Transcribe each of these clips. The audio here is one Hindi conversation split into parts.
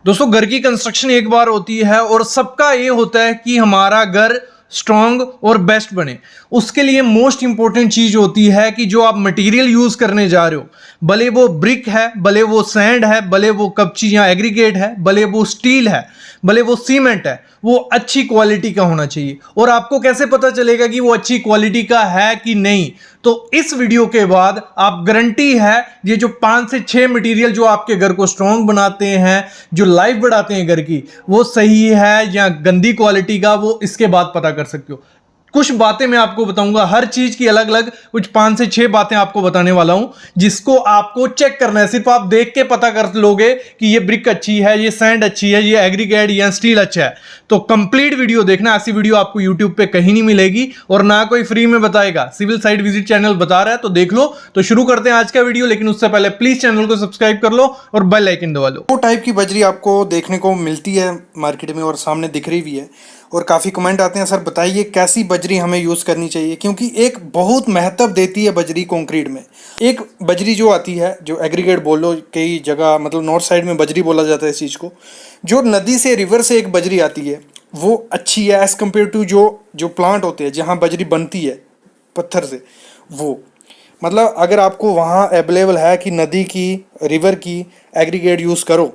दोस्तों घर की कंस्ट्रक्शन एक बार होती है और सबका ये होता है कि हमारा घर स्ट्रांग और बेस्ट बने। उसके लिए मोस्ट इंपॉर्टेंट चीज होती है कि जो आप मटेरियल यूज करने जा रहे हो, भले वो ब्रिक है, भले वो सैंड है, भले वो कपची या एग्रीगेट है, भले वो स्टील है, भले वो सीमेंट है, वो अच्छी क्वालिटी का होना चाहिए। और आपको कैसे पता चलेगा कि वो अच्छी क्वालिटी का है कि नहीं? तो इस वीडियो के बाद आप गारंटी है ये जो 5 से 6 मटेरियल जो आपके घर को स्ट्रांग बनाते हैं, जो लाइफ बढ़ाते हैं घर की, वो सही है या गंदी क्वालिटी का, वो इसके बाद पता कर सकते हो। कुछ बातें मैं आपको बताऊंगा, हर चीज की अलग अलग कुछ 5 से 6 बातें आपको बताने वाला हूं, जिसको आपको चेक करना है। सिर्फ आप देख के पता कर लोगे कि ये ब्रिक अच्छी है, ये सैंड अच्छी है, ये एग्रीगेट या स्टील अच्छा है। तो कंप्लीट वीडियो देखना, ऐसी वीडियो आपको यूट्यूब पे कहीं नहीं मिलेगी और ना कोई फ्री में बताएगा। सिविल साइट विजिट चैनल बता रहा है, तो देख लो। तो शुरू करते हैं आज का वीडियो, लेकिन उससे पहले प्लीज चैनल को सब्सक्राइब कर लो और बेल आइकन दबा लो। दो टाइप की बजरी आपको देखने को मिलती है मार्केट में और सामने दिख रही भी है, और काफ़ी कमेंट आते हैं, सर बताइए कैसी बजरी हमें यूज़ करनी चाहिए, क्योंकि एक बहुत महत्व देती है बजरी कंक्रीट में। एक बजरी जो आती है, जो एग्रीगेट बोलो, कई जगह मतलब नॉर्थ साइड में बजरी बोला जाता है इस चीज़ को, जो नदी से रिवर से एक बजरी आती है वो अच्छी है एज़ कम्पेयर टू जो प्लांट होते हैं जहाँ बजरी बनती है पत्थर से। वो मतलब अगर आपको वहाँ अवेलेबल है कि नदी की, रिवर की एग्रीगेट यूज़ करो,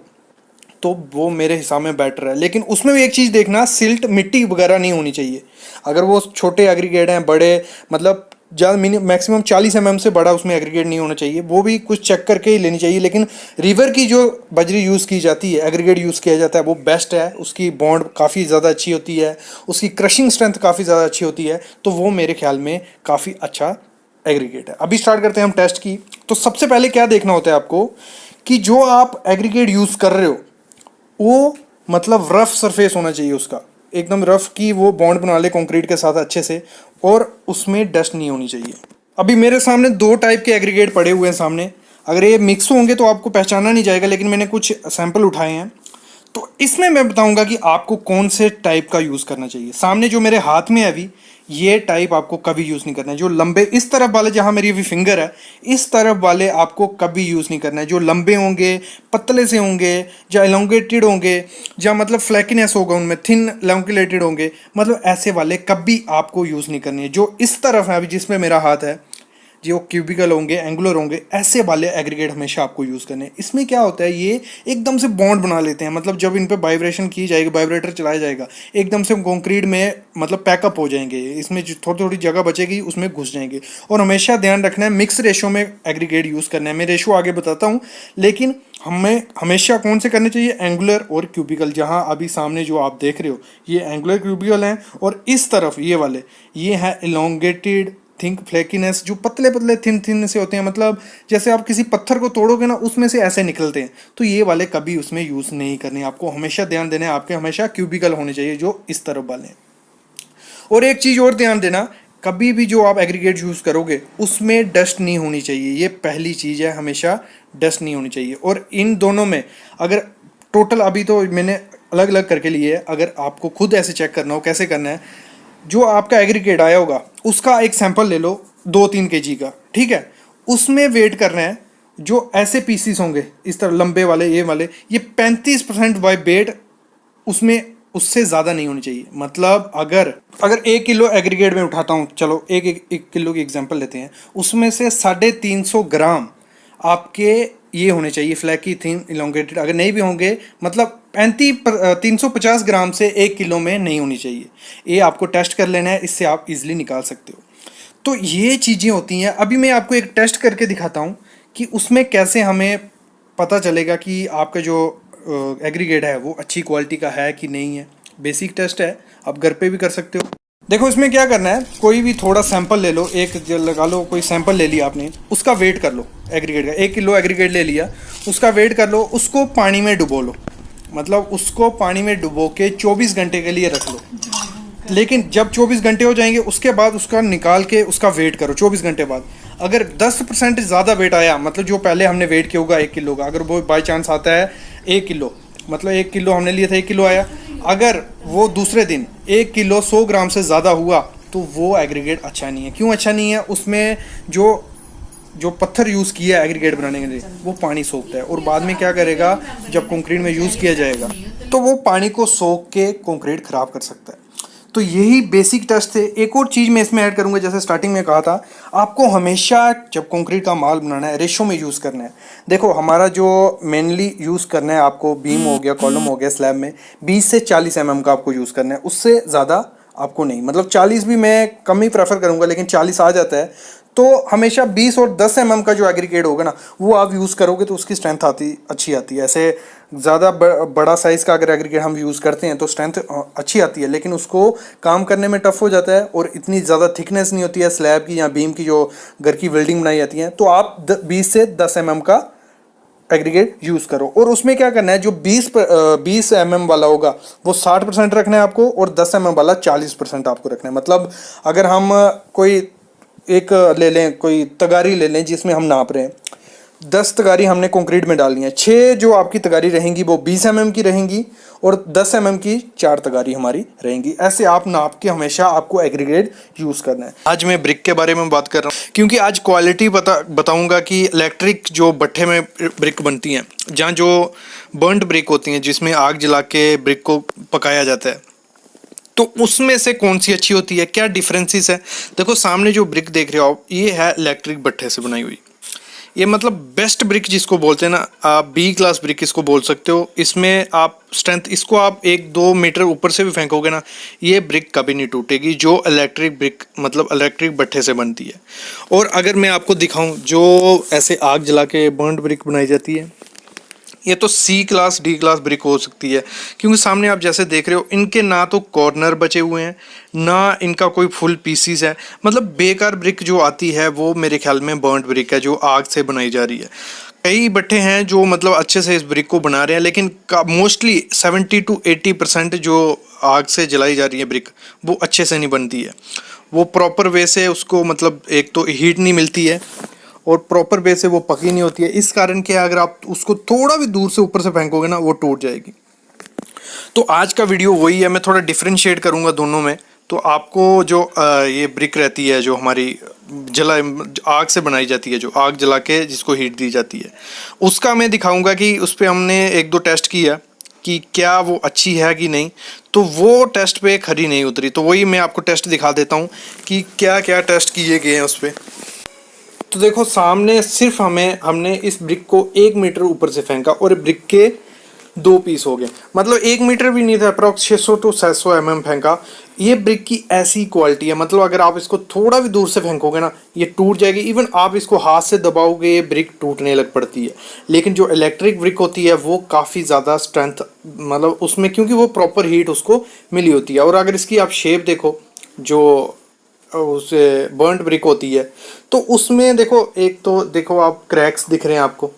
तो वो मेरे हिसाब में बेटर है। लेकिन उसमें भी एक चीज़ देखना, सिल्ट मिट्टी वगैरह नहीं होनी चाहिए। अगर वो छोटे एग्रीगेट हैं, बड़े मतलब ज़्यादा मैक्सिमम 40 mm से बड़ा उसमें एग्रीगेट नहीं होना चाहिए, वो भी कुछ चेक करके ही लेनी चाहिए। लेकिन रिवर की जो बजरी यूज़ की जाती है, एग्रीगेट यूज़ किया जाता है, वो बेस्ट है। उसकी बॉन्ड काफ़ी ज़्यादा अच्छी होती है, उसकी क्रशिंग स्ट्रेंथ काफ़ी ज़्यादा अच्छी होती है, तो वो मेरे ख्याल में काफ़ी अच्छा एग्रीगेट है। अभी स्टार्ट करते हैं हम टेस्ट की। तो सबसे पहले क्या देखना होता है आपको कि जो आप एग्रीगेट यूज़ कर रहे हो वो मतलब रफ सरफेस होना चाहिए उसका, एकदम रफ, की वो बॉन्ड बना ले कंक्रीट के साथ अच्छे से, और उसमें डस्ट नहीं होनी चाहिए। अभी मेरे सामने दो टाइप के एग्रीगेट पड़े हुए हैं सामने। अगर ये मिक्स होंगे तो आपको पहचाना नहीं जाएगा, लेकिन मैंने कुछ सैंपल उठाए हैं, तो इसमें मैं बताऊंगा कि आपको कौन से टाइप का यूज़ करना चाहिए। सामने जो मेरे हाथ में है अभी, ये टाइप आपको कभी यूज़ नहीं करना है। जो लंबे इस तरफ वाले, जहाँ मेरी अभी फिंगर है, इस तरफ वाले आपको कभी यूज़ नहीं करना है। जो लंबे होंगे, पतले से होंगे, या एलोंगेटेड होंगे, या मतलब फ्लैकीनेस होगा उनमें, थिन एलोंगेटेड होंगे, मतलब ऐसे वाले कभी आपको यूज़ नहीं करनी है। जो इस तरफ है अभी जिसमें मेरा हाथ है, जो क्यूबिकल होंगे, एंगुलर होंगे, ऐसे वाले एग्रीगेट हमेशा आपको यूज़ करने हैं। इसमें क्या होता है, ये एकदम से बॉन्ड बना लेते हैं, मतलब जब इन पे वाइब्रेशन की जाएगी, वाइब्रेटर चलाया जाएगा, एकदम से कंक्रीट में मतलब पैकअप हो जाएंगे। इसमें जो थोड़ी थोड़ी जगह बचेगी उसमें घुस जाएंगे। और हमेशा ध्यान रखना है मिक्स रेशो में एग्रीगेट यूज़ करना है। मैं रेशो आगे बताता हूँ, लेकिन हमें हमेशा कौन से करने चाहिए, एंगुलर और क्यूबिकल। जहाँ अभी सामने जो आप देख रहे हो ये एंगुलर क्यूबिकल हैं, और इस तरफ ये वाले ये हैं एलोंगेटेड, थिंक फ्लैकीनेस, जो पतले पतले थिन से होते हैं, मतलब जैसे आप किसी पत्थर को तोड़ोगे ना, उसमें से ऐसे निकलते हैं। तो ये वाले कभी उसमें यूज़ नहीं करने। आपको हमेशा ध्यान देना है, आपके हमेशा क्यूबिकल होने चाहिए जो इस तरफ वाले हैं। और एक चीज़ और ध्यान देना, कभी भी जो आप एग्रीगेट यूज़ करोगे उसमें डस्ट नहीं होनी चाहिए। ये पहली चीज़ है, हमेशा डस्ट नहीं होनी चाहिए। और इन दोनों में अगर टोटल, अभी तो मैंने अलग अलग करके लिए है, अगर आपको खुद ऐसे चेक करना हो कैसे करना है, जो आपका एग्रीगेट आया होगा उसका एक सैंपल ले लो 2-3 kg का, ठीक है। उसमें वेट करना है, जो ऐसे पीसीस होंगे इस तरह लंबे वाले, ये वाले, ये 35% बाय वेट, उसमें उससे ज़्यादा नहीं होनी चाहिए। मतलब अगर 1 किलो एग्रीगेट में उठाता हूँ, चलो एक किलो की एग्जांपल लेते हैं, उसमें से 350 ग्राम आपके ये होने चाहिए फ्लैकी, थिन, इलोंगेटेड। अगर नहीं भी होंगे, मतलब 350 ग्राम से 1 किलो में नहीं होनी चाहिए। ये आपको टेस्ट कर लेना है, इससे आप इजीली निकाल सकते हो। तो ये चीज़ें होती हैं। अभी मैं आपको एक टेस्ट करके दिखाता हूँ कि उसमें कैसे हमें पता चलेगा कि आपका जो एग्रीगेट है वो अच्छी क्वालिटी का है कि नहीं है। बेसिक टेस्ट है, आप घर पे भी कर सकते हो। देखो इसमें क्या करना है, कोई भी थोड़ा सैंपल ले लो, एक लगा लो, कोई सैंपल ले लिया आपने, उसका वेट कर लो एग्रीगेट का। 1 किलो एग्रीगेट ले लिया, उसका वेट कर लो, उसको पानी में डुबो लो, मतलब उसको पानी में डुबो के 24 घंटे के लिए रख लो। लेकिन जब 24 घंटे हो जाएंगे उसके बाद उसका निकाल के उसका वेट करो 24 घंटे बाद। अगर 10% ज़्यादा वेट आया, मतलब जो पहले हमने वेट किया होगा 1 किलो का, अगर वो बाई चांस आता है 1 किलो, मतलब 1 किलो हमने लिया था, 1 किलो आया, अगर वो दूसरे दिन 1 किलो 100 ग्राम से ज़्यादा हुआ, तो वो एग्रीगेट अच्छा नहीं है। क्यों अच्छा नहीं है? उसमें जो जो पत्थर यूज़ किया है एग्रीगेट बनाने के लिए वो पानी सोखता है, और बाद में क्या करेगा जब कंक्रीट में यूज़ किया जाएगा तो वो पानी को सोख के कंक्रीट ख़राब कर सकता है। तो यही बेसिक टेस्ट थे। एक और चीज़ मैं इसमें ऐड करूँगा, जैसे स्टार्टिंग में कहा था, आपको हमेशा जब कंक्रीट का माल बनाना है रेशो में यूज़ करना है। देखो हमारा जो मेनली यूज़ करना है, आपको बीम हो गया, कॉलम हो गया, स्लैब में 20 से 40 mm का आपको यूज़ करना है, उससे ज़्यादा आपको नहीं। मतलब 40 भी मैं कम ही प्रेफर करूँगा, लेकिन 40 आ जाता है तो हमेशा 20 और 10 mm का जो एग्रीगेट होगा ना वो आप यूज़ करोगे तो उसकी स्ट्रेंथ अच्छी आती है। ऐसे ज़्यादा बड़ा साइज़ का अगर एग्रीगेट हम यूज़ करते हैं तो स्ट्रेंथ अच्छी आती है, लेकिन उसको काम करने में टफ हो जाता है और इतनी ज़्यादा थिकनेस नहीं होती है स्लैब की या बीम की जो घर की बिल्डिंग बनाई जाती है। तो आप 20 से 10 mm का एग्रीगेट यूज़ करो, और उसमें क्या करना है, जो 20 mm वाला होगा वो 60% रखना है आपको, और 10 mm वाला 40% आपको रखना है। मतलब अगर हम कोई एक ले लें, कोई तगारी ले लें जिसमें हम नाप रहे हैं, 10 तगारी हमने कंक्रीट में डालनी है, 6 जो आपकी तगारी रहेंगी वो 20 mm की रहेंगी और 10 mm की 4 तगारी हमारी रहेंगी। ऐसे आप नाप के हमेशा आपको एग्रीगेट यूज़ करना है। आज मैं ब्रिक के बारे में बात कर रहा हूँ क्योंकि आज क्वालिटी बताऊँगा कि इलेक्ट्रिक जो भट्ठे में ब्रिक बनती हैं, जहाँ जो बर्न्ड ब्रिक होती हैं जिसमें आग जला के ब्रिक को पकाया जाता है, तो उसमें से कौन सी अच्छी होती है, क्या डिफरेंसेस है। देखो सामने जो ब्रिक देख रहे हो आप, ये है इलेक्ट्रिक भट्ठे से बनाई हुई। ये मतलब बेस्ट ब्रिक जिसको बोलते हैं ना, आप B क्लास ब्रिक इसको बोल सकते हो। इसमें आप स्ट्रेंथ, इसको आप 1-2 मीटर ऊपर से भी फेंकोगे ना, ये ब्रिक कभी नहीं टूटेगी, जो इलेक्ट्रिक ब्रिक मतलब इलेक्ट्रिक भट्ठे से बनती है। और अगर मैं आपको दिखाऊं जो ऐसे आग जला के बर्न्ड ब्रिक बनाई जाती है, ये तो C class D class brick हो सकती है, क्योंकि सामने आप जैसे देख रहे हो इनके ना तो कॉर्नर बचे हुए हैं ना इनका कोई फुल पीसीस है। मतलब बेकार ब्रिक जो आती है वो मेरे ख्याल में बर्न्ड ब्रिक है जो आग से बनाई जा रही है। कई भट्ठे हैं जो मतलब अच्छे से इस ब्रिक को बना रहे हैं, लेकिन मोस्टली 70 to 80% जो आग से जलाई जा रही है ब्रिक वो अच्छे से नहीं बनती है। वो प्रॉपर वे से उसको मतलब एक तो हीट नहीं मिलती है और प्रॉपर वे से वो पकी नहीं होती है। इस कारण के अगर आप उसको थोड़ा भी दूर से ऊपर से फेंकोगे ना वो टूट जाएगी। तो आज का वीडियो वही है, मैं थोड़ा डिफरेंशिएट करूंगा दोनों में। तो आपको जो ये ब्रिक रहती है जो हमारी आग से बनाई जाती है, जो आग जला के जिसको हीट दी जाती है, उसका मैं दिखाऊंगा कि उस पर हमने 1-2 टेस्ट किया कि क्या वो अच्छी है कि नहीं। तो वो टेस्ट पे खरी नहीं उतरी, तो वही मैं आपको टेस्ट दिखा देता हूँ कि क्या क्या टेस्ट किए गए हैं उस पर। तो देखो सामने सिर्फ हमने इस ब्रिक को 1 मीटर ऊपर से फेंका और ब्रिक के 2 पीस हो गए। मतलब 1 मीटर भी नहीं था, अप्रॉक्स 600 to 700 mm फेंका। ये ब्रिक की ऐसी क्वालिटी है, मतलब अगर आप इसको थोड़ा भी दूर से फेंकोगे ना ये टूट जाएगी। इवन आप इसको हाथ से दबाओगे ये ब्रिक टूटने लग पड़ती है। लेकिन जो इलेक्ट्रिक ब्रिक होती है वो काफ़ी ज़्यादा स्ट्रेंथ, मतलब उसमें क्योंकि वो प्रॉपर हीट उसको मिली होती है। और अगर इसकी आप शेप देखो जो उसे बर्न्ड ब्रिक होती है तो उसमें देखो, एक तो देखो आप क्रैक्स दिख रहे हैं आपको,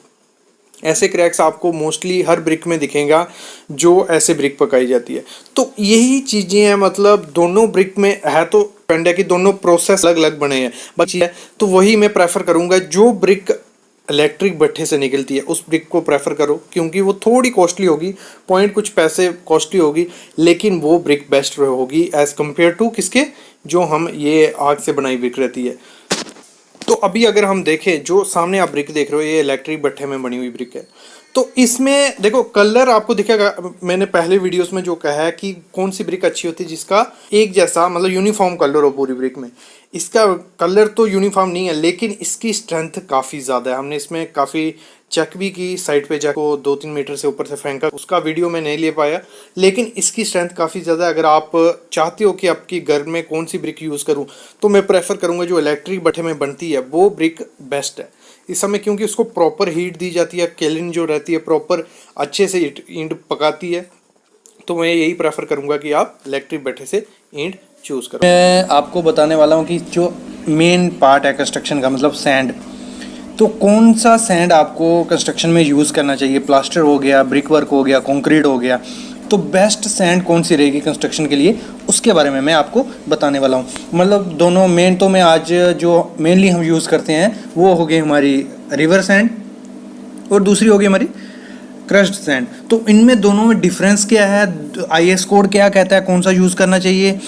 ऐसे क्रैक्स आपको मोस्टली हर ब्रिक में दिखेगा जो ऐसे ब्रिक पकाई जाती है। तो यही चीज़ें हैं, मतलब दोनों ब्रिक में है तो डिपेंड है कि दोनों प्रोसेस अलग अलग बने हैं बची है। तो वही मैं प्रेफर करूँगा, जो ब्रिक इलेक्ट्रिक भट्ठे से निकलती है उस ब्रिक को प्रेफर करो, क्योंकि वो थोड़ी कॉस्टली होगी, पॉइंट कुछ पैसे कॉस्टली होगी, लेकिन वो ब्रिक बेस्ट होगी एज़ कम्पेयर टू किसके, जो हम ये आग से बनाई ब्रिक रहती है। तो अभी अगर हम देखें जो सामने आप ब्रिक देख रहे हो ये इलेक्ट्रिक भट्ठे में बनी हुई ब्रिक है। तो इसमें देखो कलर आपको दिखेगा, मैंने पहले वीडियोस में जो कहा है कि कौन सी ब्रिक अच्छी होती है जिसका एक जैसा मतलब यूनिफॉर्म कलर हो पूरी ब्रिक में। इसका कलर तो यूनिफॉर्म नहीं है लेकिन इसकी स्ट्रेंथ काफ़ी ज़्यादा है। हमने इसमें काफ़ी चेक भी की, साइड पे जाको 2-3 मीटर से ऊपर से फेंका, उसका वीडियो मैं नहीं ले पाया, लेकिन इसकी स्ट्रेंथ काफ़ी ज़्यादा है। अगर आप चाहते हो कि आपकी घर में कौन सी ब्रिक यूज़ करूं तो मैं प्रेफर करूंगा जो इलेक्ट्रिक भट्ठे में बनती है वो ब्रिक बेस्ट है इस समय, क्योंकि उसको प्रॉपर हीट दी जाती है, केल्विन जो रहती है प्रॉपर अच्छे से ईंट पकाती है। तो मैं यही प्रेफर करूँगा कि आप इलेक्ट्रिक भट्ठे से ईंट चूज़ करो। मैं आपको बताने वाला हूँ कि जो मेन पार्ट है कंस्ट्रक्शन का, मतलब सैंड, तो कौन सा सैंड आपको कंस्ट्रक्शन में यूज़ करना चाहिए। प्लास्टर हो गया, ब्रिक वर्क हो गया, कंक्रीट हो गया, तो बेस्ट सैंड कौन सी रहेगी कंस्ट्रक्शन के लिए उसके बारे में मैं आपको बताने वाला हूँ। मतलब दोनों मेन तो मैं आज जो मेनली हम यूज़ करते हैं वो हो गई हमारी रिवर सैंड और दूसरी होगी हमारी क्रश्ड सैंड। तो इनमें दोनों में डिफरेंस क्या है, IS कोड क्या कहता है कौन सा यूज़ करना चाहिए,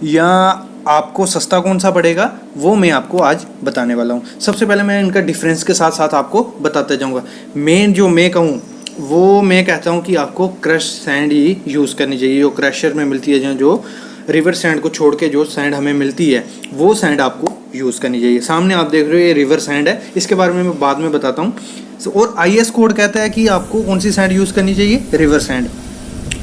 या आपको सस्ता कौन सा पड़ेगा वो मैं आपको आज बताने वाला हूँ। सबसे पहले मैं इनका डिफरेंस के साथ साथ आपको बताता जाऊँगा। मेन जो मैं कहूँ वो मैं कहता हूँ कि आपको क्रश सैंड ही यूज़ करनी चाहिए, जो क्रशर में मिलती है, जो रिवर सैंड को छोड़ के जो सैंड हमें मिलती है वो सैंड आपको यूज़ करनी चाहिए। सामने आप देख रहे हो ये रिवर सैंड है, इसके बारे में मैं बाद में बताता हूँ। और IS कोड कहता है कि आपको कौन सी सैंड यूज़ करनी चाहिए, रिवर सैंड।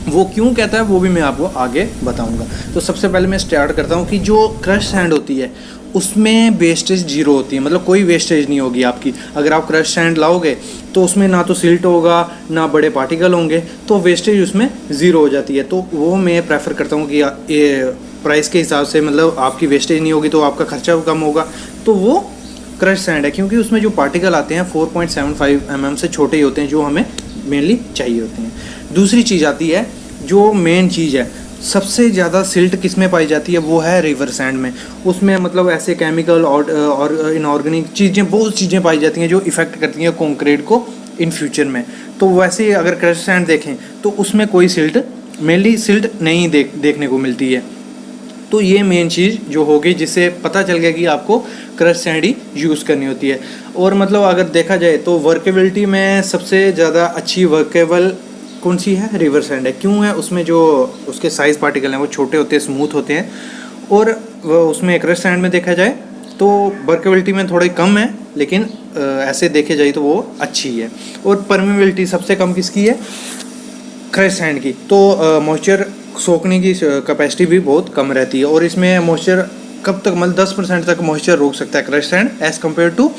वो क्यों कहता है वो भी मैं आपको आगे बताऊंगा। तो सबसे पहले मैं स्टार्ट करता हूँ कि जो क्रश सैंड होती है उसमें वेस्टेज जीरो होती है, मतलब कोई वेस्टेज नहीं होगी आपकी। अगर आप क्रश सैंड लाओगे तो उसमें ना तो सिल्ट होगा ना बड़े पार्टिकल होंगे, तो वेस्टेज उसमें ज़ीरो हो जाती है। तो वो मैं प्रेफर करता हूँ कि ये प्राइस के हिसाब से, मतलब आपकी वेस्टेज नहीं होगी तो आपका खर्चा कम होगा, तो वो क्रश सैंड है। क्योंकि उसमें जो पार्टिकल आते हैं 4.75 mm से छोटे ही होते हैं, जो हमें मेनली चाहिए होते हैं। दूसरी चीज़ आती है, जो मेन चीज़ है, सबसे ज़्यादा सिल्ट किस में पाई जाती है, वो है रिवर सैंड में। उसमें मतलब ऐसे केमिकल और इनऑर्गेनिक चीज़ें, बहुत चीज़ें पाई जाती हैं जो इफ़ेक्ट करती हैं कंक्रीट को इन फ्यूचर में। तो वैसे अगर क्रश सैंड देखें तो उसमें कोई सिल्ट, मेनली सिल्ट नहीं देखने को मिलती है। तो ये मेन चीज़ जो होगी, जिससे पता चल गया कि आपको क्रश सैंड ही यूज़ करनी होती है। और मतलब अगर देखा जाए तो वर्केबिलिटी में सबसे ज़्यादा अच्छी वर्केबल कौन सी है, रिवर सैंड है। क्यों है, उसमें जो उसके साइज़ पार्टिकल हैं वो छोटे होते हैं, स्मूथ होते हैं। और उसमें क्रश सैंड में देखा जाए तो वर्केबिलिटी में थोड़ी कम है, लेकिन ऐसे देखे जाए तो वो अच्छी है। और परमेबिलिटी सबसे कम किसकी है, क्रश सैंड की। तो मॉइस्चर सोखने की कैपेसिटी भी बहुत कम रहती है। और इसमें मॉइस्चर कब तक, मतलब 10% तक मॉइस्चर रोक सकता है crush sand, as compared to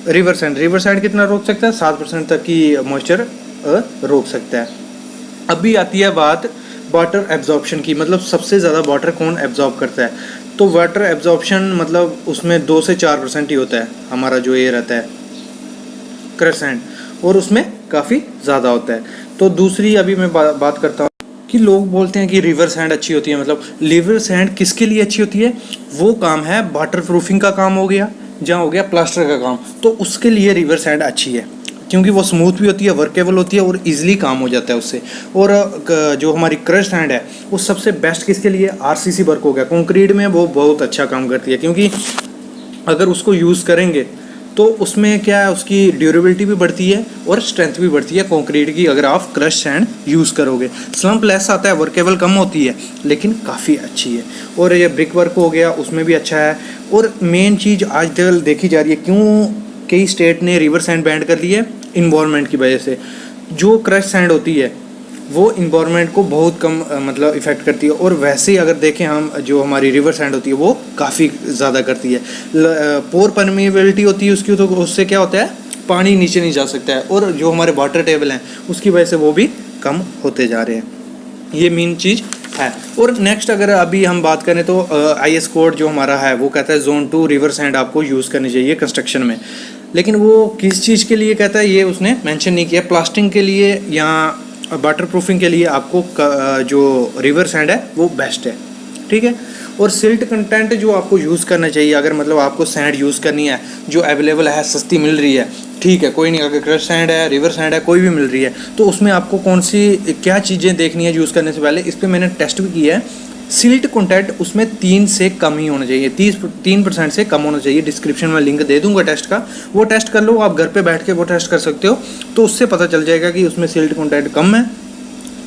river sand. River sand कितना रोक सकता है, 7% तक की मॉइस्चर रोक सकता है। अभी आती है बात वाटर एब्जॉर्प्शन की, मतलब सबसे ज़्यादा वाटर कौन एब्जॉर्ब करता है। तो वाटर एब्जॉर्प्शन मतलब उसमें 2 से 4% ही होता है हमारा जो ये रहता है क्रश सैंड, और उसमें काफ़ी ज़्यादा होता है। तो दूसरी अभी मैं बात करता हूँ कि लोग बोलते हैं कि रिवर सैंड अच्छी होती है। मतलब रिवर सैंड किसके लिए अच्छी होती है, वो काम है वाटर प्रूफिंग का काम हो गया, जहाँ हो गया प्लास्टर का काम, तो उसके लिए रिवर सैंड अच्छी है। क्योंकि वो स्मूथ भी होती है, वर्केबल होती है और इजीली काम हो जाता है उससे। और जो हमारी क्रश सैंड है वो सबसे बेस्ट किसके लिए, RCC वर्क हो गया, कंक्रीट में वो बहुत अच्छा काम करती है। क्योंकि अगर उसको यूज़ करेंगे तो उसमें क्या है, उसकी ड्यूरेबिलिटी भी बढ़ती है और स्ट्रेंथ भी बढ़ती है कंक्रीट की, अगर आप क्रश सैंड यूज़ करोगे। स्लम्प लेस आता है, वर्केबल कम होती है, लेकिन काफ़ी अच्छी है। और ये ब्रिक वर्क हो गया, उसमें भी अच्छा है। और मेन चीज़ आजकल देखी जा रही है, क्यों कई स्टेट ने रिवर सैंड बैन कर ली है, इन्वायरमेंट की वजह से। जो क्रश सैंड होती है वो इन्वायरमेंट को बहुत कम मतलब इफ़ेक्ट करती है। और वैसे ही अगर देखें हम, जो हमारी रिवर सैंड होती है वो काफ़ी ज़्यादा करती है। पोर परमेबिलिटी होती है उसकी, तो उससे क्या होता है, पानी नीचे नहीं जा सकता है। और जो हमारे वाटर टेबल हैं उसकी वजह से वो भी कम होते जा रहे हैं। ये मेन चीज़ है। और नेक्स्ट अगर अभी हम बात करें तो IS कोड जो हमारा है वो कहता है Zone 2 रिवर सैंड आपको यूज़ करनी चाहिए कंस्ट्रक्शन में। लेकिन वो किस चीज़ के लिए कहता है ये उसने मेंशन नहीं किया। प्लास्टिंग के लिए या वाटर प्रूफिंग के लिए आपको जो रिवर सैंड है वो बेस्ट है, ठीक है। और सिल्ट कंटेंट जो आपको यूज़ करना चाहिए, अगर मतलब आपको सैंड यूज़ करनी है जो अवेलेबल है, सस्ती मिल रही है, ठीक है, कोई नहीं। अगर क्रश सैंड है, रिवर सैंड है, कोई भी मिल रही है, तो उसमें आपको कौन सी क्या चीज़ें देखनी है यूज़ करने से पहले। इस पर मैंने टेस्ट भी किया है। सिल्ट कंटेंट उसमें 3 से कम ही होना चाहिए, 3% से कम होना चाहिए। डिस्क्रिप्शन में लिंक दे दूंगा टेस्ट का, वो टेस्ट कर लो। आप घर पे बैठ के वो टेस्ट कर सकते हो, तो उससे पता चल जाएगा कि उसमें सिल्ट कंटेंट कम है,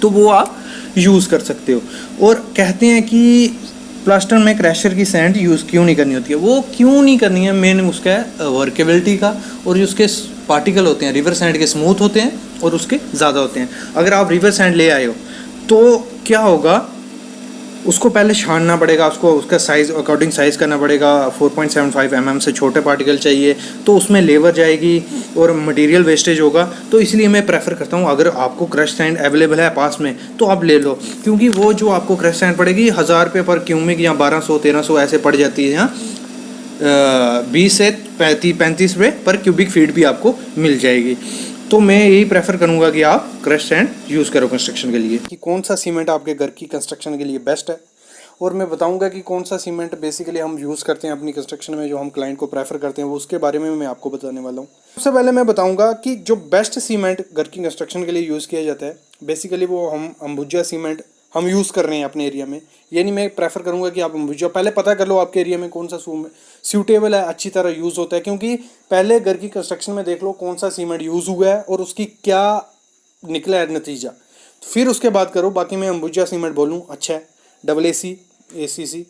तो वो आप यूज़ कर सकते हो। और कहते हैं कि प्लास्टर में क्रैशर की सैंड यूज़ क्यों नहीं करनी होती है, वो क्यों नहीं करनी है, मेन उसका है वर्केबिलिटी का। और जो उसके पार्टिकल होते हैं रिवर सैंड के स्मूथ होते हैं और उसके ज़्यादा होते हैं। अगर आप रिवर सैंड ले आए हो तो क्या होगा, उसको पहले छानना पड़ेगा, उसको उसका साइज़ अकॉर्डिंग साइज़ करना पड़ेगा। 4.75 mm से छोटे पार्टिकल चाहिए, तो उसमें लेबर जाएगी और मटेरियल वेस्टेज होगा। तो इसलिए मैं प्रेफर करता हूँ, अगर आपको क्रश सैंड अवेलेबल है पास में तो आप ले लो। क्योंकि वो जो आपको क्रश सैंड पड़ेगी 1000 रुपये पर क्यूबिक या 1200-1300 ऐसे पड़ जाती है। यहाँ 20 से 35 रुपये पर क्यूबिक फीट भी आपको मिल जाएगी। तो मैं यही प्रेफर करूंगा कि आप क्रश सैंड यूज़ करो कंस्ट्रक्शन के लिए। कि कौन सा सीमेंट आपके घर की कंस्ट्रक्शन के लिए बेस्ट है, और मैं बताऊंगा कि कौन सा सीमेंट बेसिकली हम यूज़ करते हैं अपनी कंस्ट्रक्शन में, जो हम क्लाइंट को प्रेफर करते हैं, वो उसके बारे में मैं आपको बताने वाला हूँ। सबसे पहले मैं बताऊँगा कि जो बेस्ट सीमेंट घर की कंस्ट्रक्शन के लिए यूज़ किया जाता है, बेसिकली वो हम अंबुजा सीमेंट हम यूज़ कर रहे हैं अपने एरिया में, ये नहीं मैं प्रेफर करूँगा कि आप अंबुजा, पहले पता कर लो आपके एरिया में कौन सा सूटेबल है, अच्छी तरह यूज़ होता है, क्योंकि पहले घर की कंस्ट्रक्शन में देख लो कौन सा सीमेंट यूज़ हुआ है और उसकी क्या निकला है नतीजा, फिर उसके बाद करो। बाकी मैं अंबुजा सीमेंट बोलूँ अच्छा है, AAC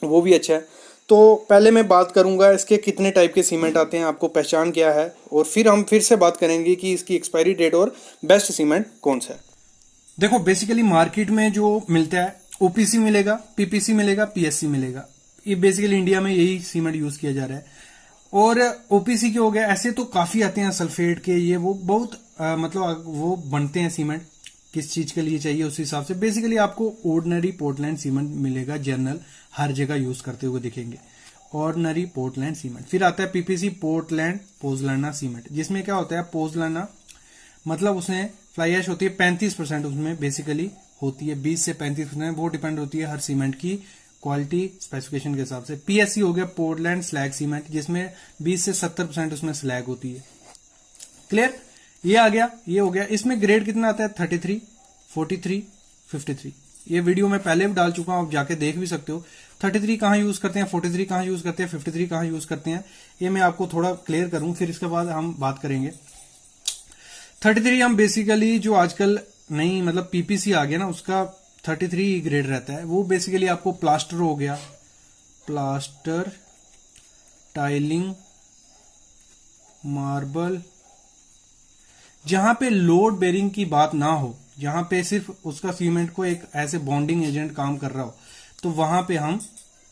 वो भी अच्छा है। तो पहले मैं बात करूंगा इसके कितने टाइप के सीमेंट आते हैं, आपको पहचान क्या है, और फिर हम फिर से बात करेंगे कि इसकी एक्सपायरी डेट और बेस्ट सीमेंट कौन सा है। देखो बेसिकली मार्केट में जो मिलता है OPC मिलेगा, PPC मिलेगा, PSC मिलेगा। ये बेसिकली इंडिया में यही सीमेंट यूज किया जा रहा है। और OPC के हो गया, ऐसे तो काफी आते हैं सल्फेट के, ये वो बहुत मतलब वो बनते हैं सीमेंट, किस चीज के लिए चाहिए उस हिसाब से। बेसिकली आपको ऑर्डिनरी पोर्टलैंड सीमेंट मिलेगा, जनरल हर जगह यूज करते हुए दिखेंगे, ऑर्डिनरी पोर्टलैंड सीमेंट। फिर आता है PPC, पोर्टलैंड पोजलाना सीमेंट, जिसमें क्या होता है पोजलाना मतलब उसमें फ्लाई ऐश होती है 35% उसमें बेसिकली होती है, 20 से 35%, वो डिपेंड होती है हर सीमेंट की क्वालिटी स्पेसिफिकेशन के हिसाब से। PSC हो गया पोर्टलैंड स्लैग सीमेंट, जिसमें 20 से 70% उसमें स्लैग होती है। क्लियर, ये आ गया, ये हो गया। इसमें ग्रेड कितना आता है 33, 43, 53। ये वीडियो मैं पहले भी डाल चुका हूं, आप जाके देख भी सकते हो। 33 कहां यूज करते हैं, 43 कहां यूज करते हैं, 53 कहां यूज करते हैं, ये मैं आपको थोड़ा क्लियर करूं, फिर इसके बाद हम बात करेंगे। 33 हम बेसिकली जो आजकल नई मतलब PPC आ गया ना, उसका 33 ग्रेड रहता है। वो बेसिकली आपको प्लास्टर हो गया, प्लास्टर, टाइलिंग, मार्बल, जहां पे लोड बेरिंग की बात ना हो, जहां पे सिर्फ उसका सीमेंट को एक ऐसे बॉन्डिंग एजेंट काम कर रहा हो, तो वहां पे हम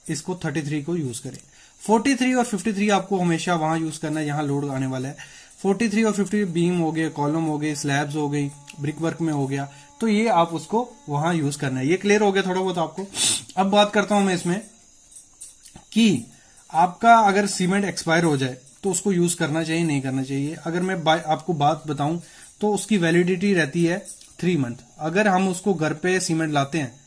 इसको 33 को यूज करें। 43 और 53 आपको हमेशा वहां यूज करना है जहां लोड आने वाला है। 43 और 50 बीम हो गए, कॉलम हो गए, स्लैब्स हो गई, ब्रिक वर्क में हो गया, तो ये आप उसको वहां यूज करना है। ये क्लियर हो गया थोड़ा बहुत आपको। अब बात करता हूं मैं इसमें कि आपका अगर सीमेंट एक्सपायर हो जाए तो उसको यूज करना चाहिए, नहीं करना चाहिए। अगर मैं आपको बात बताऊं तो उसकी वैलिडिटी रहती है 3 मंथ। अगर हम उसको घर पे सीमेंट लाते हैं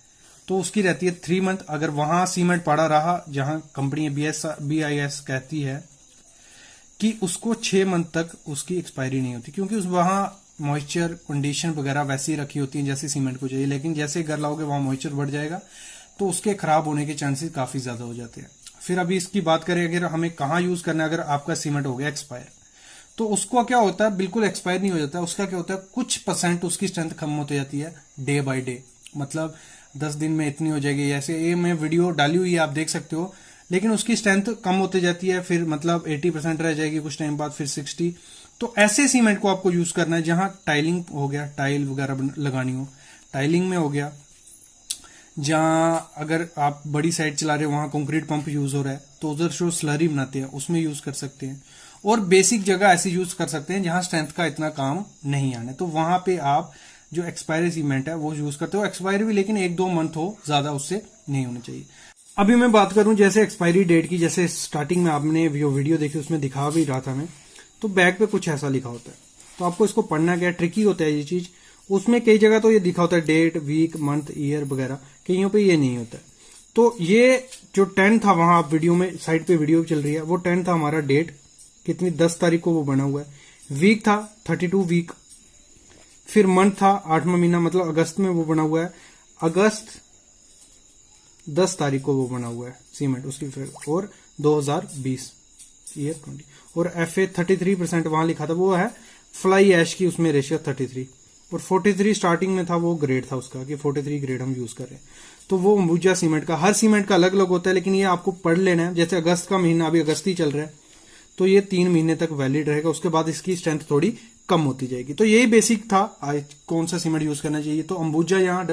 तो उसकी रहती है 3 मंथ। अगर वहां सीमेंट पड़ा रहा, जहां कंपनी BIS कहती है कि उसको 6 मंथ तक उसकी एक्सपायरी नहीं होती, क्योंकि उस वहां मॉइस्चर कंडीशन वगैरह वैसी ही रखी होती है जैसे सीमेंट को चाहिए। लेकिन जैसे घर लाओगे वहां मॉइस्चर बढ़ जाएगा तो उसके खराब होने के चांसेस काफी ज्यादा हो जाते हैं। फिर अभी इसकी बात करें अगर हमें कहाँ यूज करना है, अगर आपका सीमेंट हो गया एक्सपायर, तो उसको क्या होता है, बिल्कुल एक्सपायर नहीं हो जाता है। उसका क्या होता है, कुछ % उसकी स्ट्रेंथ कम होती जाती है डे बाय डे, मतलब 10 दिन में इतनी हो जाएगी। ऐसे ये मैं वीडियो डाली हुई है, आप देख सकते हो, लेकिन उसकी स्ट्रेंथ कम होती जाती है, फिर मतलब 80% रह जाएगी कुछ टाइम बाद, फिर 60। तो ऐसे सीमेंट को आपको यूज करना है जहां टाइलिंग हो गया, टाइल वगैरह लगानी हो, टाइलिंग में हो गया, जहां अगर आप बड़ी साइड चला रहे हो वहां कंक्रीट पंप यूज हो रहा है तो उधर जो स्लरी बनाते हैं उसमें यूज कर सकते हैं। और बेसिक जगह ऐसी यूज कर सकते हैं जहां स्ट्रेंथ का इतना काम नहीं आने, तो वहां पे आप जो एक्सपायरी सीमेंट है वो यूज करते हो। एक्सपायरी भी लेकिन 1-2 मंथ हो, ज्यादा उससे नहीं होना चाहिए। अभी मैं बात करूं जैसे एक्सपायरी डेट की, जैसे स्टार्टिंग में आपने जो वीडियो देखी उसमें दिखा भी रहा था मैं, तो बैक पे कुछ ऐसा लिखा होता है, तो आपको इसको पढ़ना क्या, ट्रिकी होता है ये चीज। उसमें कई जगह तो ये दिखा होता है डेट, वीक, मंथ, ईयर वगैरह, कईयों पे ये नहीं होता है। तो ये जो 10 था वहां, आप वीडियो में साइड पे वीडियो चल रही है, वो 10 था हमारा डेट, कितनी 10 तारीख को वो बना हुआ है। वीक था 32 वीक, फिर मंथ था 8वां महीना, मतलब अगस्त में वो बना हुआ है, अगस्त 10 तारीख को वो बना हुआ है सीमेंट उसकी, और 2020 ईयर 20। और FA 33% वहां लिखा था, वो है फ्लाई ऐश की, उसमें रेशियो 33। और 43 स्टार्टिंग में था, वो ग्रेड था उसका कि 43 ग्रेड हम यूज कर रहे हैं। तो वो अंबुजा सीमेंट का, हर सीमेंट का अलग अलग होता है, लेकिन ये आपको पढ़ लेना है। जैसे अगस्त का महीना, अभी अगस्त ही चल रहा है, तो ये 3 महीने तक वैलिड रहेगा, उसके बाद इसकी स्ट्रेंथ थोड़ी कम होती जाएगी। तो यही बेसिक था कौन सा सीमेंट यूज करना चाहिए। तो अंबुजा यहाँ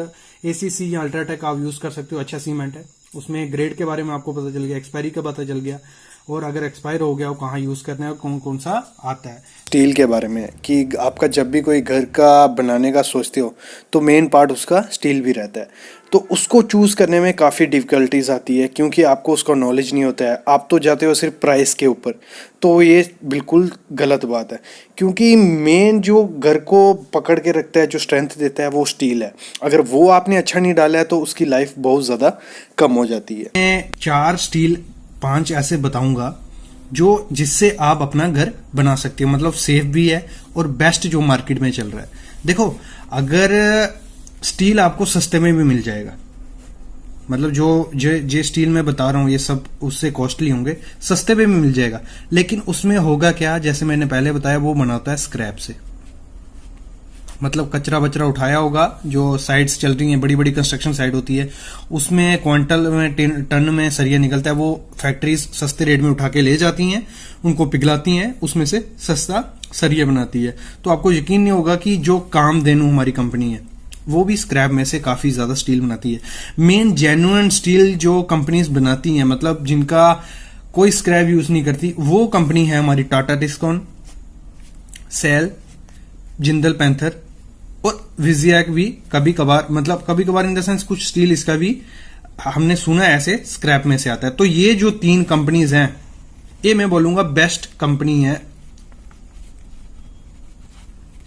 ACC या अल्ट्राटेक आप यूज कर सकते हो, अच्छा सीमेंट है। उसमें ग्रेड के बारे में आपको पता चल गया, एक्सपायरी का पता चल गया, और अगर एक्सपायर हो गया वो कहाँ यूज करना है, कौन कौन सा आता है। स्टील के बारे में कि आपका जब भी कोई घर का बनाने का सोचते हो तो मेन पार्ट उसका स्टील भी रहता है, तो उसको चूज़ करने में काफ़ी डिफ़िकल्टीज आती है क्योंकि आपको उसका नॉलेज नहीं होता है। आप तो जाते हो सिर्फ प्राइस के ऊपर, तो ये बिल्कुल गलत बात है क्योंकि मेन जो घर को पकड़ के रखता है, जो स्ट्रेंथ देता है, वो स्टील है। अगर वो आपने अच्छा नहीं डाला है तो उसकी लाइफ बहुत ज़्यादा कम हो जाती है। मैं 4 स्टील 5 ऐसे बताऊंगा जो जिससे आप अपना घर बना सकते हो, मतलब सेफ भी है और बेस्ट जो मार्केट में चल रहा है। देखो, अगर स्टील आपको सस्ते में भी मिल जाएगा। मतलब जो स्टील मैं बता रहा हूँ ये सब उससे कॉस्टली होंगे, सस्ते पे भी मिल जाएगा। लेकिन उसमें होगा क्या, जैसे मैंने पहले बताया, वो बना होता है स्क्रैप से। मतलब कचरा बचरा उठाया होगा, जो साइट्स चल रही हैं, बड़ी बड़ी कंस्ट्रक्शन साइट होती है, उसमें क्वांटल में टन में सरिया निकलता है। वो फैक्ट्रीज सस्ते रेट में उठा के ले जाती हैं, उनको पिघलाती हैं, उसमें से सस्ता सरिया बनाती है। तो आपको यकीन नहीं होगा कि जो कामधेनु हमारी कंपनी है वो भी स्क्रैप में से काफी ज्यादा स्टील बनाती है। मेन जेन्युइन स्टील जो कंपनीज बनाती हैं, मतलब जिनका कोई स्क्रैप यूज नहीं करती, वो कंपनी है हमारी टाटा टिस्कॉन, सेल, जिंदल पैंथर और विजियाक भी कभी कभार, मतलब कभी कभार इन द सेंस कुछ स्टील इसका भी हमने सुना ऐसे स्क्रैप में से आता है। तो ये जो 3 कंपनीज हैं, ये मैं बोलूंगा बेस्ट कंपनी है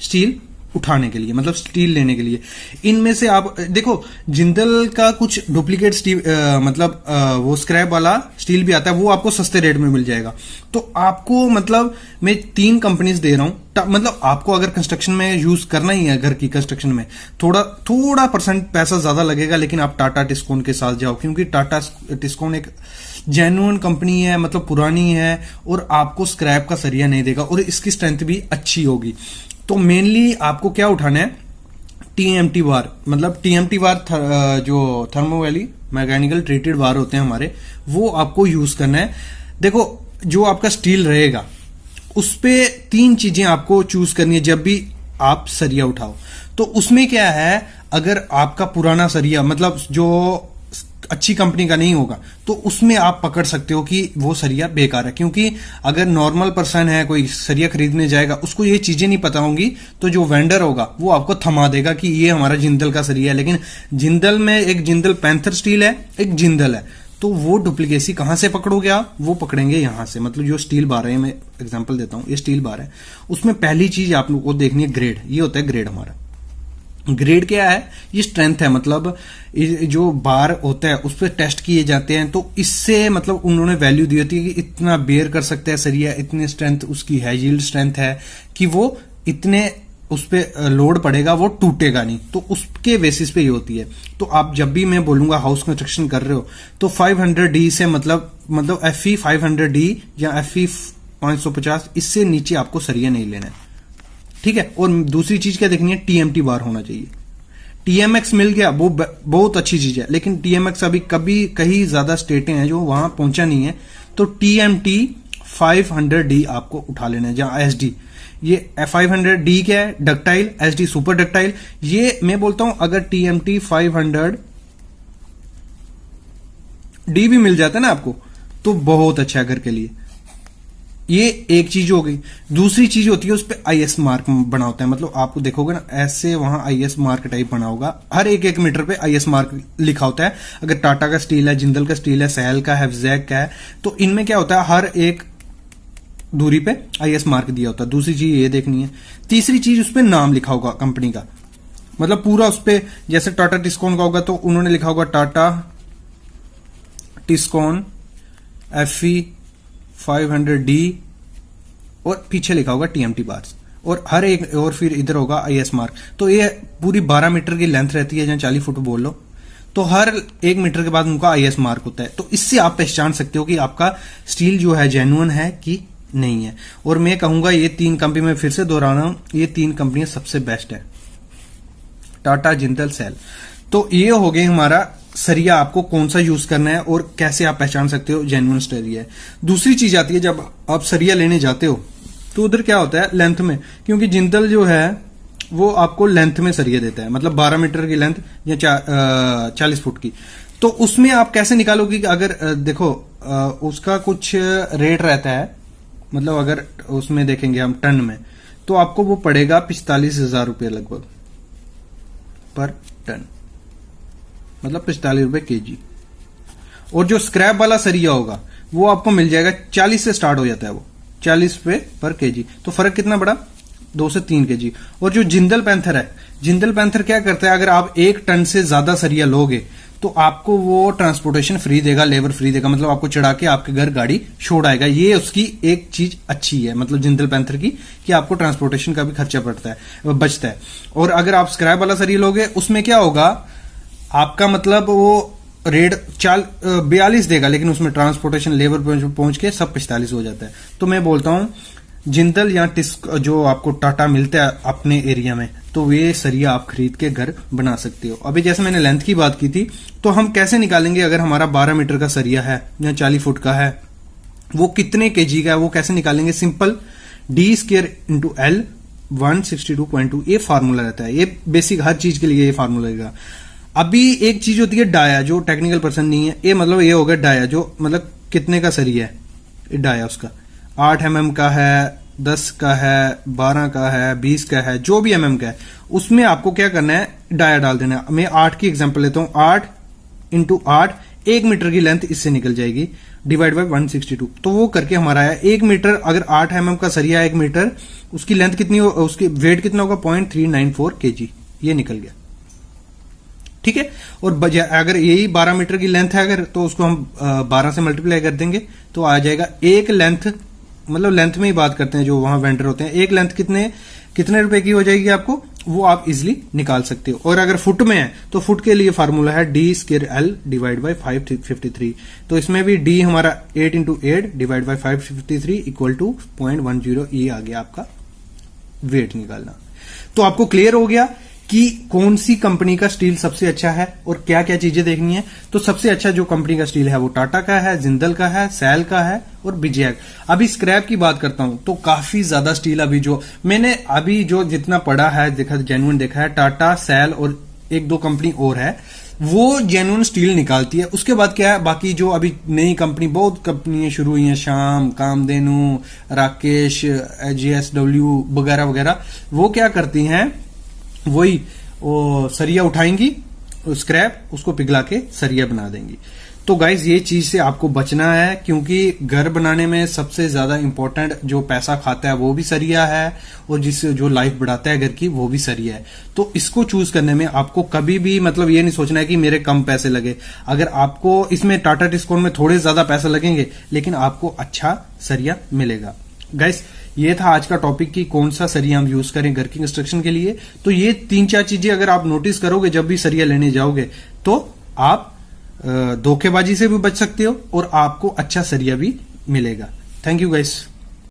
स्टील उठाने के लिए, मतलब स्टील लेने के लिए। इनमें से आप देखो, जिंदल का कुछ डुप्लीकेट स्टील मतलब वो स्क्रैप वाला स्टील भी आता है, वो आपको सस्ते रेट में मिल जाएगा। तो आपको मतलब मैं 3 कंपनीज दे रहा हूं, मतलब आपको अगर कंस्ट्रक्शन में यूज करना ही है, घर की कंस्ट्रक्शन में थोड़ा % पैसा ज्यादा लगेगा, लेकिन आप टाटा टिस्कॉन के साथ जाओ, क्योंकि टाटा टिस्कॉन एक जेन्युइन कंपनी है, मतलब पुरानी है, और आपको स्क्रैप का सरिया नहीं देगा, और इसकी स्ट्रेंथ भी अच्छी होगी। तो मेनली आपको क्या उठाना है, टीएमटी बार, मतलब टीएमटी बार जो थर्मो वैली मैकेनिकल ट्रीटेड बार होते हैं हमारे, वो आपको यूज करना है। देखो, जो आपका स्टील रहेगा उस पे 3 चीजें आपको चूज करनी है जब भी आप सरिया उठाओ। तो उसमें क्या है, अगर आपका पुराना सरिया मतलब जो अच्छी कंपनी का नहीं होगा, तो उसमें आप पकड़ सकते हो कि वो सरिया बेकार है। क्योंकि अगर नॉर्मल पर्सन है, कोई सरिया खरीदने जाएगा, उसको ये चीजें नहीं पता होंगी, तो जो वेंडर होगा वो आपको थमा देगा कि ये हमारा जिंदल का सरिया है। लेकिन जिंदल में एक जिंदल पैंथर स्टील है, एक जिंदल है, तो वो डुप्लीकेसी कहां से पकड़ोगे आप, वो पकड़ेंगे यहां से। मतलब जो स्टील बार है, मैं एग्जांपल देता हूं, ये स्टील बार है, उसमें पहली चीज आप लोग को देखनी है ग्रेड। ये होता है ग्रेड हमारा। ग्रेड क्या है, ये स्ट्रेंथ है, मतलब जो बार होता है उस पर टेस्ट किए जाते हैं। तो इससे मतलब उन्होंने वैल्यू दी होती है कि इतना बेयर कर सकता है सरिया, इतनी स्ट्रेंथ उसकी है, यील्ड स्ट्रेंथ है कि वो इतने उस पर लोड पड़ेगा, वो टूटेगा नहीं। तो उसके बेसिस पे ये होती है। तो आप जब भी मैं बोलूंगा हाउस कंस्ट्रक्शन कर रहे हो, तो 500D से मतलब FE 500D या FE 550, इससे नीचे आपको सरिया नहीं लेना है, ठीक है। और दूसरी चीज क्या देखनी है, टीएमटी बार होना चाहिए। टीएमएक्स मिल गया, वो बहुत अच्छी चीज है, लेकिन टीएमएक्स अभी कहीं ज्यादा स्टेटें हैं जो वहां पहुंचा नहीं है। तो टीएमटी 500D आपको उठा लेना है, जहां एसडी, ये 500D क्या है, डक्टाइल, एसडी सुपर डक्टाइल। ये मैं बोलता हूं अगर टीएमटी 500D भी मिल जाता है ना आपको, तो बहुत अच्छा है घर के लिए। ये एक चीज हो गई। दूसरी चीज होती है उस पर आईएस मार्क बना होता है, मतलब आपको देखोगे ना ऐसे वहां आईएस मार्क टाइप बना होगा, हर एक मीटर पे आईएस मार्क लिखा होता है। अगर टाटा का स्टील है, जिंदल का स्टील है, सहल का है, विजैक का है, तो इनमें क्या होता है, हर एक दूरी पे आईएस मार्क दिया होता है। दूसरी चीज ये देखनी है। तीसरी चीज उस पर नाम लिखा होगा कंपनी का, मतलब पूरा उस पर, जैसे टाटा टिस्कॉन का होगा तो उन्होंने लिखा होगा टाटा टिस्कॉन FE 500D और पीछे लिखा होगा टीएमटी बार्स, और हर एक, और फिर इधर होगा आईएस मार्क। तो ये पूरी 12 मीटर की लेंथ रहती है, या 40 फुट बोल लो, तो हर 1 मीटर के बाद उनका आईएस मार्क होता है। तो इससे आप पहचान सकते हो कि आपका स्टील जो है जेन्युइन है कि नहीं है। और मैं कहूंगा ये 3 कंपनी में फिर से दोहरा रहा हूं, ये 3 कंपनियां सबसे बेस्ट है, टाटा, जिंदल, सेल। तो ये हो गए हमारा सरिया, आपको कौन सा यूज करना है और कैसे आप पहचान सकते हो जेन्युइन सरिया है। दूसरी चीज आती है, जब आप सरिया लेने जाते हो तो उधर क्या होता है, लेंथ में, क्योंकि जिंदल जो है वो आपको लेंथ में सरिया देता है, मतलब 12 मीटर की लेंथ या 40 फुट की। तो उसमें आप कैसे निकालोगे कि अगर देखो उसका कुछ रेट रहता है, मतलब अगर उसमें देखेंगे हम टन में, तो आपको वो पड़ेगा 45,000 रुपये लगभग पर टन, मतलब 45 रुपए केजी। और जो स्क्रैप वाला सरिया होगा वो आपको मिल जाएगा 40 से स्टार्ट हो जाता है, वो 40 रुपए पर केजी। तो फर्क कितना बड़ा, 2 से 3 केजी। और जो जिंदल पैंथर है, जिंदल पैंथर क्या करता है, अगर आप 1 टन से ज्यादा सरिया लोगे तो आपको वो ट्रांसपोर्टेशन फ्री देगा, लेबर फ्री देगा, मतलब आपको चढ़ा के आपके घर गाड़ी छोड़ आएगा। ये उसकी एक चीज अच्छी है, मतलब जिंदल पैंथर की, कि आपको ट्रांसपोर्टेशन का भी खर्चा पड़ता है, बचता है। और अगर आप स्क्रैप वाला सरिया लोगे, उसमें क्या होगा, आपका मतलब वो रेट 42 देगा, लेकिन उसमें ट्रांसपोर्टेशन लेबर पहुंच के सब 45 हो जाता है। तो मैं बोलता हूं जिंदल या टिस्क जो आपको टाटा मिलता है अपने एरिया में, तो वे सरिया आप खरीद के घर बना सकते हो। अभी जैसे मैंने लेंथ की बात की थी, तो हम कैसे निकालेंगे अगर हमारा 12 मीटर का सरिया है या 40 फुट का है, वो कितने केजी का है, वो कैसे निकालेंगे? Simple, D square into L 162.2, ये फार्मूला रहता है। ये बेसिक हर चीज के लिए ये फार्मूला रहेगा। अभी एक चीज होती है डाया, जो टेक्निकल पर्सन नहीं है, ये मतलब ये होगा डाया, जो मतलब कितने का सरिया है, ये डाया उसका 8 mm का है, 10 का है, 12 का है, 20 का है, जो भी mm का है, उसमें आपको क्या करना है, डाया डाल देना है। मैं 8 की एग्जांपल लेता हूं, 8 इंटू 8, 1 मीटर की लेंथ इससे निकल जाएगी, डिवाइड बाय 162। तो वो करके हमारा है 1 मीटर, अगर 8 mm का सरिया 1 मीटर, उसकी लेंथ कितनी हो, उसकी वेट कितना होगा, 0.394 kg, ये निकल गया। ठीक है। और अगर यही 12 मीटर की लेंथ है अगर, तो उसको हम 12 से मल्टीप्लाई कर देंगे तो आ जाएगा एक लेंथ, मतलब लेंथ में ही बात करते हैं जो वहां वेंडर होते हैं, एक लेंथ कितने रुपए की हो जाएगी आपको, वो आप इजिली निकाल सकते हो। और अगर फुट में है तो फुट के लिए फार्मूला है D square L divide by 553। तो इसमें भी डी हमारा 8 into 8 divide by 553 equal to 0.10, ये आ गया आपका वेट निकालना। तो आपको क्लियर हो गया कि कौन सी कंपनी का स्टील सबसे अच्छा है और क्या क्या चीजें देखनी है। तो सबसे अच्छा जो कंपनी का स्टील है वो टाटा का है, जिंदल का है, सैल का है और विजयक। अभी स्क्रैप की बात करता हूं तो काफी ज्यादा स्टील अभी जो मैंने अभी जो जितना पढ़ा है, देखा, जेन्युइन देखा है, टाटा, सैल और एक दो कंपनी और है, वो जेन्युइन स्टील निकालती है। उसके बाद क्या है, बाकी जो अभी नई कंपनी, बहुत कंपनियां शुरू हुई हैं, शाम, कामधेनु, राकेश, GSW वगैरह वगैरह, वो क्या करती हैं, वही वो सरिया उठाएंगी, स्क्रैप उसको पिघला के सरिया बना देंगी। तो गाइज ये चीज से आपको बचना है, क्योंकि घर बनाने में सबसे ज्यादा इंपॉर्टेंट जो पैसा खाता है वो भी सरिया है, और जिससे जो लाइफ बढ़ाता है घर की वो भी सरिया है। तो इसको चूज करने में आपको कभी भी मतलब ये नहीं सोचना है कि मेरे कम पैसे लगे। अगर आपको इसमें टाटा टिस्कोन में थोड़े ज्यादा पैसे लगेंगे, लेकिन आपको अच्छा सरिया मिलेगा। गाइस ये था आज का टॉपिक कि कौन सा सरिया हम यूज करें घर की कंस्ट्रक्शन के लिए। तो ये 3-4 चीजें अगर आप नोटिस करोगे जब भी सरिया लेने जाओगे, तो आप धोखेबाजी से भी बच सकते हो और आपको अच्छा सरिया भी मिलेगा। Thank you guys.